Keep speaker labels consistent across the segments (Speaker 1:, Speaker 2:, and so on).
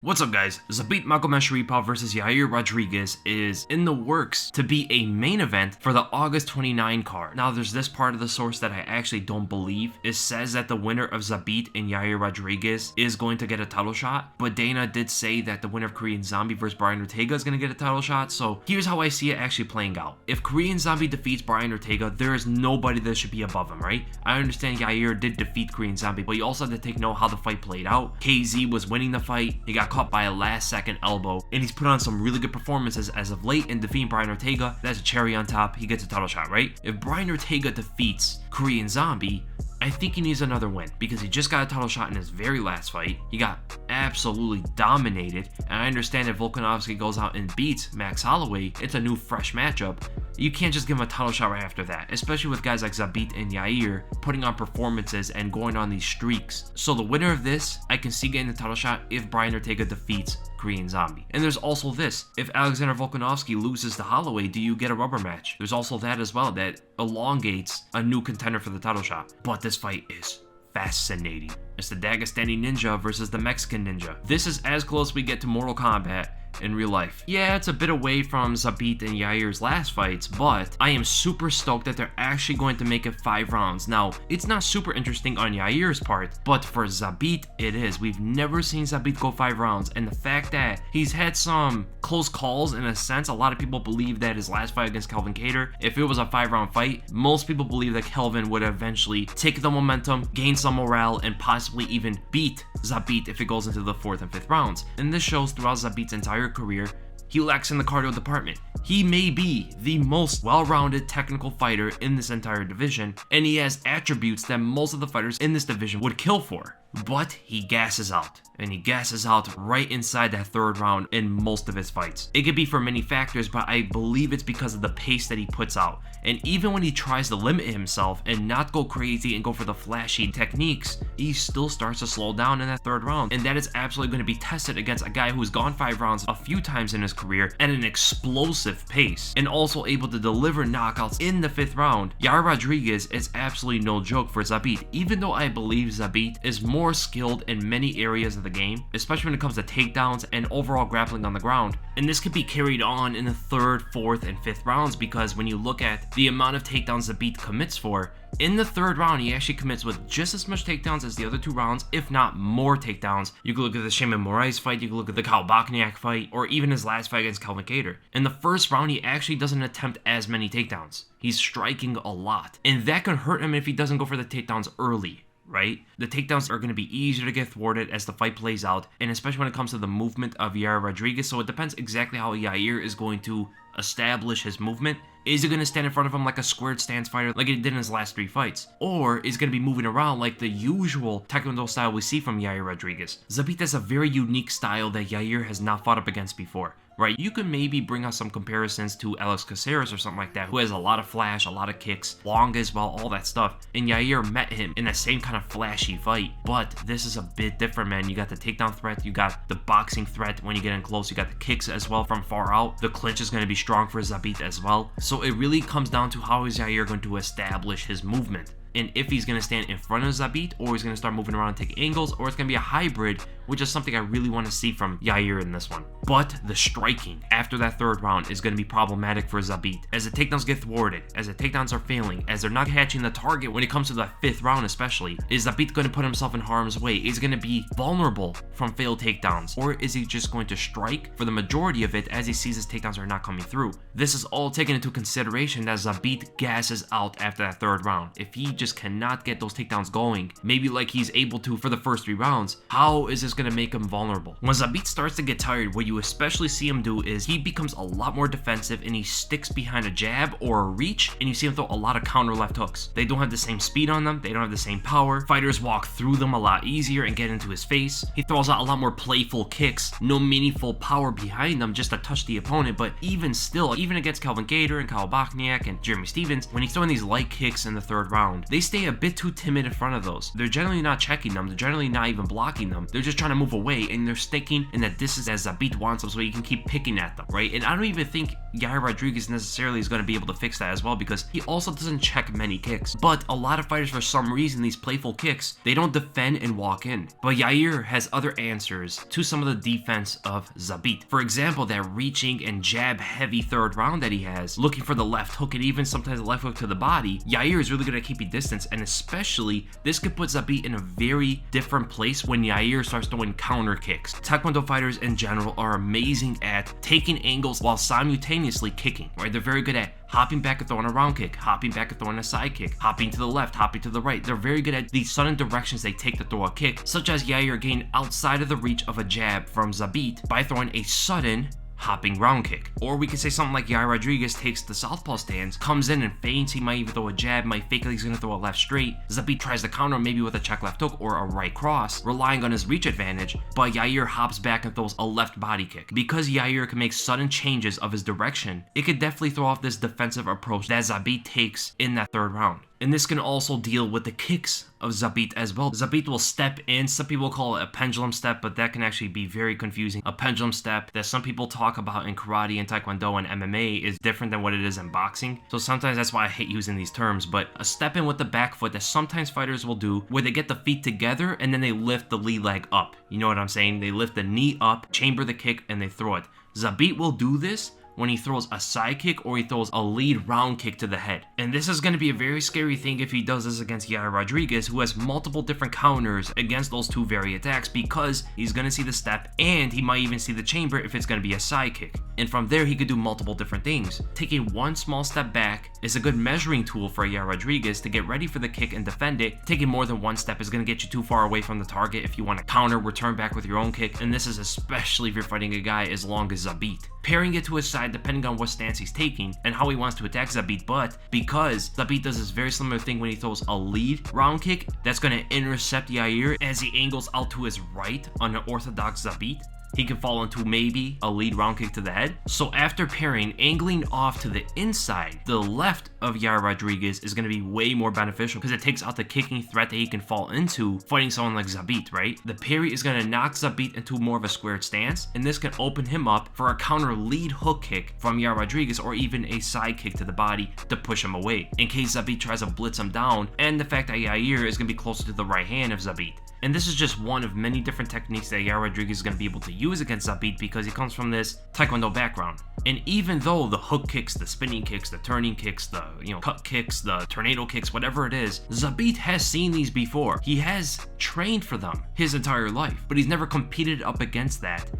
Speaker 1: What's up guys, Zabit Magomedsharipov versus Yair Rodriguez is in the works to be a main event for the August 29 card. Now there's this part of the source that I actually don't believe. It says that the winner of Zabit and Yair Rodriguez is going to get a title shot, but Dana did say that the winner of Korean Zombie versus Brian Ortega is going to get a title shot, so here's how I see it actually playing out. If Korean Zombie defeats Brian Ortega, there is nobody that should be above him, right? I understand Yair did defeat Korean Zombie, but you also have to take note how the fight played out. KZ was winning the fight, he got caught by a last second elbow, and he's put on some really good performances as of late in defeating Brian Ortega. That's a cherry on top. He gets a title shot, right? If Brian Ortega defeats Korean Zombie, I think he needs another win because he just got a title shot in his very last fight. He got absolutely dominated, and I understand if Volkanovski goes out and beats Max Holloway, it's a new fresh matchup. You can't just give him a title shot right after that, especially with guys like Zabit and Yair putting on performances and going on these streaks. So the winner of this, I can see getting the title shot if Brian Ortega defeats Korean Zombie. And there's also this, if Alexander Volkanovski loses to Holloway, do you get a rubber match? There's also that as well, that elongates a new contender for the title shot. But this fight is fascinating. It's the Dagestani Ninja versus the Mexican Ninja. This is as close we get to Mortal Kombat in real life. Yeah, it's a bit away from Zabit and Yair's last fights, but I am super stoked that they're actually going to make it 5 rounds. Now, it's not super interesting on Yair's part, but for Zabit, it is. We've never seen Zabit go 5 rounds, and the fact that he's had some close calls in a sense, a lot of people believe that his last fight against Kelvin Kattar, if it was a 5-round fight, most people believe that Kelvin would eventually take the momentum, gain some morale, and possibly even beat Zabit if it goes into the 4th and 5th rounds. And this shows throughout Zabit's entire career, he lacks in the cardio department. He may be the most well-rounded technical fighter in this entire division, and he has attributes that most of the fighters in this division would kill for. But he gasses out, and he gasses out right inside that 3rd round in most of his fights. It could be for many factors, but I believe it's because of the pace that he puts out. And even when he tries to limit himself and not go crazy and go for the flashy techniques, he still starts to slow down in that 3rd round. And that is absolutely going to be tested against a guy who's gone 5 rounds a few times in his career at an explosive pace, and also able to deliver knockouts in the 5th round. Yair Rodriguez is absolutely no joke for Zabit, even though I believe Zabit is more skilled in many areas of the game, especially when it comes to takedowns and overall grappling on the ground. And this could be carried on in the 3rd, 4th, and 5th rounds, because when you look at the amount of takedowns Zabit commits for, in the 3rd round, he actually commits with just as much takedowns as the other 2 rounds, if not more takedowns. You can look at the Shayman Moraes fight, you can look at the Kyle Bochniak fight, or even his last fight against Kelvin Kattar. In the 1st round, he actually doesn't attempt as many takedowns. He's striking a lot, and that can hurt him if he doesn't go for the takedowns early, right? The takedowns are going to be easier to get thwarted as the fight plays out, and especially when it comes to the movement of Yair Rodriguez, so it depends exactly how Yair is going to establish his movement. Is he going to stand in front of him like a squared stance fighter like he did in his last 3 fights? Or is he going to be moving around like the usual Taekwondo style we see from Yair Rodriguez? Zabit has a very unique style that Yair has not fought up against before, right? You can maybe bring out some comparisons to Alex Caceres or something like that, who has a lot of flash, a lot of kicks, long as well, all that stuff. And Yair met him in that same kind of flashy fight, but this is a bit different, man. You got the takedown threat, you got the boxing threat when you get in close, you got the kicks as well from far out. The clinch is going to be strong for Zabit as well. So it really comes down to how is Yair going to establish his movement, and if he's going to stand in front of Zabit, or he's going to start moving around and take angles, or it's going to be a hybrid, which is something I really want to see from Yair in this one. But the striking after that 3rd round is going to be problematic for Zabit, as the takedowns get thwarted, as the takedowns are failing, as they're not catching the target when it comes to the 5th round especially. Is Zabit going to put himself in harm's way? Is he going to be vulnerable from failed takedowns, or is he just going to strike for the majority of it as he sees his takedowns are not coming through? This is all taken into consideration that Zabit gasses out after that 3rd round. If he just cannot get those takedowns going, maybe like he's able to for the first 3 rounds, how is this going to make him vulnerable? When Zabit starts to get tired, what you especially see him do is he becomes a lot more defensive, and he sticks behind a jab or a reach, and you see him throw a lot of counter left hooks. They don't have the same speed on them, they don't have the same power. Fighters walk through them a lot easier and get into his face. He throws out a lot more playful kicks, no meaningful power behind them, just to touch the opponent. But even still, even against Kelvin Kattar and Kyle Bochniak and Jeremy Stephens, when he's throwing these light kicks in the 3rd round, they stay a bit too timid in front of those. They're generally not checking them, they're generally not even blocking them. They're just trying to move away, and they're sticking in that distance as Zabit wants them, so he can keep picking at them, right? And I don't even think Yair Rodriguez necessarily is going to be able to fix that as well, because he also doesn't check many kicks. But a lot of fighters, for some reason, these playful kicks, they don't defend and walk in. But Yair has other answers to some of the defense of Zabit. For example, that reaching and jab heavy third round that he has, looking for the left hook and even sometimes the left hook to the body. Yair is really good at keeping distance, and especially this could put Zabit in a very different place when Yair starts throwing counter kicks. Taekwondo fighters in general are amazing at taking angles while simultaneously kicking, right? They're very good at hopping back and throwing a round kick, hopping back and throwing a side kick, hopping to the left, hopping to the right. They're very good at the sudden directions they take to throw a kick, such as Yair gained outside of the reach of a jab from Zabit by throwing a sudden hopping round kick. Or we could say something like Yair Rodriguez takes the southpaw stance, comes in and feints, he might even throw a jab, might fake like he's gonna throw a left straight. Zabit tries to counter maybe with a check left hook or a right cross, relying on his reach advantage, but Yair hops back and throws a left body kick. Because Yair can make sudden changes of his direction, it could definitely throw off this defensive approach that Zabit takes in that third round. And this can also deal with the kicks of Zabit as well. Zabit will step in. Some people call it a pendulum step, but that can actually be very confusing. A pendulum step that some people talk about in karate and taekwondo and MMA is different than what it is in boxing. So sometimes that's why I hate using these terms, but a step in with the back foot that sometimes fighters will do, where they get the feet together and then they lift the lead leg up. You know what I'm saying? They lift the knee up, chamber the kick, and they throw it. Zabit will do this when he throws a side kick or he throws a lead round kick to the head. And this is going to be a very scary thing if he does this against Yair Rodriguez, who has multiple different counters against those two very attacks, because he's going to see the step and he might even see the chamber if it's going to be a side kick. And from there, he could do multiple different things. Taking one small step back is a good measuring tool for Yair Rodriguez to get ready for the kick and defend it. Taking more than one step is going to get you too far away from the target if you want to counter, return back with your own kick. And this is especially if you're fighting a guy as long as Zabit. Pairing it to his side depending on what stance he's taking and how he wants to attack Zabit, but because Zabit does this very similar thing when he throws a lead round kick, that's going to intercept Yair as he angles out to his right on an orthodox Zabit. He can fall into maybe a lead round kick to the head. So after pairing, angling off to the inside, the left of Yair Rodriguez is going to be way more beneficial because it takes out the kicking threat that he can fall into fighting someone like Zabit, right? The parry is going to knock Zabit into more of a squared stance, and this can open him up for a counter lead hook kick from Yair Rodriguez or even a side kick to the body to push him away in case Zabit tries to blitz him down, and the fact that Yair is going to be closer to the right hand of Zabit. And this is just one of many different techniques that Yair Rodriguez is going to be able to use against Zabit because he comes from this taekwondo background. And even though the hook kicks, the spinning kicks, the turning kicks, the cut kicks, the tornado kicks, whatever it is, Zabit has seen these before. He has trained for them his entire life, but he's never competed up against that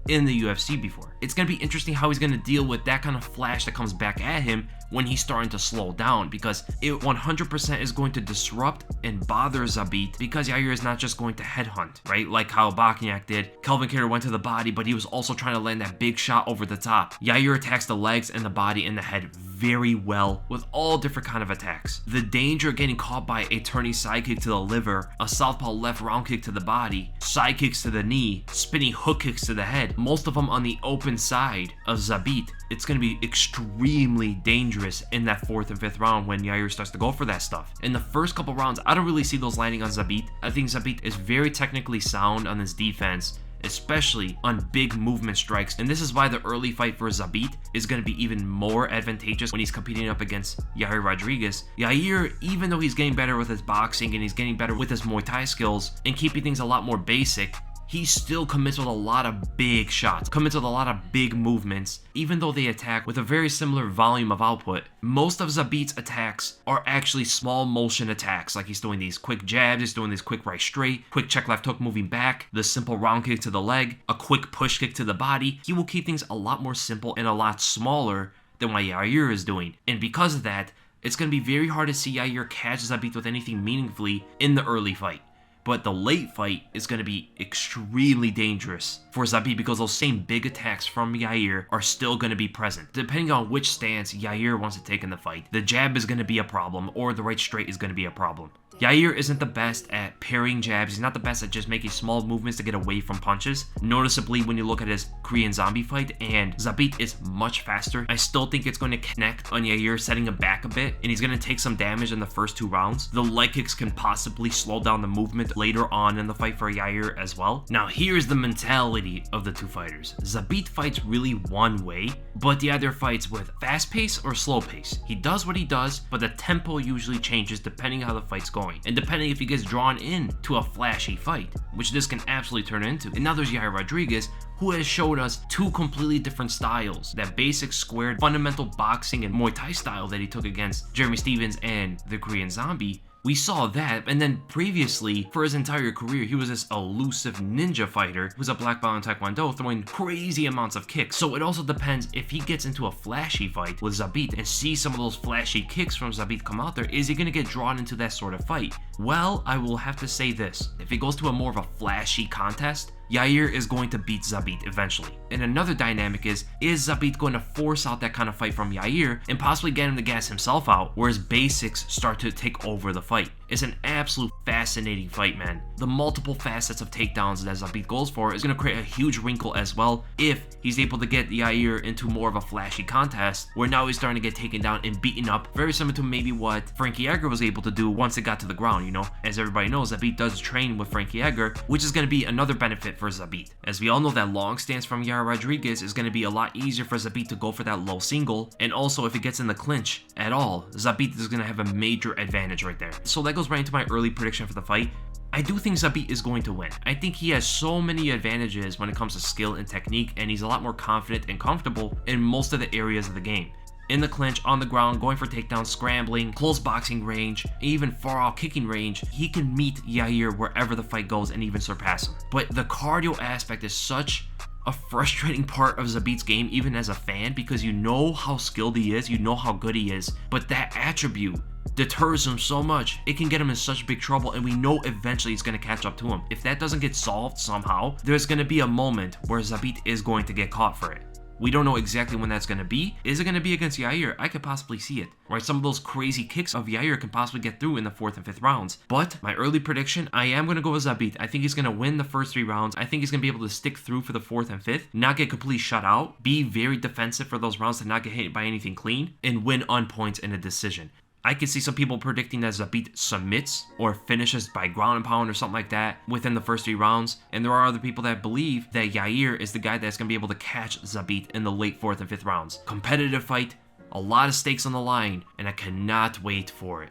Speaker 1: in the UFC before. It's going to be interesting how he's going to deal with that kind of flash that comes back at him when he's starting to slow down, because it 100% is going to disrupt and bother Zabit because Yair is not just going to headhunt, right? Like how Bokniak did. Kelvin Kattar went to the body, but he was also trying to land that big shot over the top. Yair attacks the legs and the body and the head very well with all different kind of attacks. The danger of getting caught by a turning side kick to the liver, a southpaw left round kick to the body, side kicks to the knee, spinning hook kicks to the head, most of them on the open side of Zabit. It's going to be extremely dangerous in that 4th and 5th round when Yair starts to go for that stuff. In the first couple rounds, I don't really see those landing on Zabit. I think Zabit is very technically sound on his defense, especially on big movement strikes, and this is why the early fight for Zabit is going to be even more advantageous when he's competing up against Yair Rodriguez. Yair, even though he's getting better with his boxing and he's getting better with his Muay Thai skills and keeping things a lot more basic, he still commits with a lot of big shots, commits with a lot of big movements, even though they attack with a very similar volume of output. Most of Zabit's attacks are actually small motion attacks, like he's doing these quick jabs, he's doing this quick right straight, quick check left hook moving back, the simple round kick to the leg, a quick push kick to the body. He will keep things a lot more simple and a lot smaller than what Yair is doing. And because of that, it's going to be very hard to see Yair catch Zabit with anything meaningfully in the early fight. But the late fight is going to be extremely dangerous for Zabit because those same big attacks from Yair are still going to be present. Depending on which stance Yair wants to take in the fight, the jab is going to be a problem or the right straight is going to be a problem. Yair isn't the best at parrying jabs. He's not the best at just making small movements to get away from punches. Noticeably, when you look at his Korean Zombie fight, and Zabit is much faster, I still think it's going to connect on Yair, setting him back a bit, and he's going to take some damage in the first 2 rounds. The leg kicks can possibly slow down the movement later on in the fight for Yair as well. Now, here's the mentality of the two fighters. Zabit fights really one way, but he either fights with fast pace or slow pace. He does what he does, but the tempo usually changes depending on how the fight's going, and depending if he gets drawn into a flashy fight, which this can absolutely turn into. And now there's Yair Rodriguez, who has showed us 2 completely different styles. That basic squared fundamental boxing and Muay Thai style that he took against Jeremy Stephens and the Korean Zombie. We saw that, and then previously, for his entire career, he was this elusive ninja fighter who's a black belt in Taekwondo, throwing crazy amounts of kicks. So it also depends if he gets into a flashy fight with Zabit and sees some of those flashy kicks from Zabit come out there, is he going to get drawn into that sort of fight? Well, I will have to say this. If it goes to a more of a flashy contest, Yair is going to beat Zabit eventually. And another dynamic is Zabit going to force out that kind of fight from Yair and possibly get him to gas himself out, where his basics start to take over the fight? It's an absolute fascinating fight, man. The multiple facets of takedowns that Zabit goes for is going to create a huge wrinkle as well if he's able to get Yair into more of a flashy contest, where now he's starting to get taken down and beaten up, very similar to maybe what Frankie Edgar was able to do once it got to the ground, you know? As everybody knows, Zabit does train with Frankie Edgar, which is going to be another benefit for Zabit. As we all know, that long stance from Yair Rodriguez is going to be a lot easier for Zabit to go for that low single, and also if it gets in the clinch at all, Zabit is going to have a major advantage right there. So that goes right into my early prediction for the fight. I do think Zabit is going to win. I think he has so many advantages when it comes to skill and technique, and he's a lot more confident and comfortable in most of the areas of the game. In the clinch, on the ground, going for takedowns, scrambling, close boxing range, even far out kicking range, he can meet Yair wherever the fight goes and even surpass him. But the cardio aspect is such a frustrating part of Zabit's game, even as a fan, because you know how skilled he is, you know how good he is, but that attribute deters him so much. It can get him in such big trouble, and we know eventually he's going to catch up to him. If that doesn't get solved somehow, there's going to be a moment where Zabit is going to get caught for it. We don't know exactly when that's going to be. Is it going to be against Yair? I could possibly see it. Right, some of those crazy kicks of Yair can possibly get through in the 4th and 5th rounds. But my early prediction, I am going to go with Zabit. I think he's going to win the first 3 rounds. I think he's going to be able to stick through for the 4th and 5th, not get completely shut out, be very defensive for those rounds to not get hit by anything clean, and win on points in a decision. I can see some people predicting that Zabit submits or finishes by ground and pound or something like that within the first 3 rounds. And there are other people that believe that Yair is the guy that's going to be able to catch Zabit in the late 4th and 5th rounds. Competitive fight, a lot of stakes on the line, and I cannot wait for it.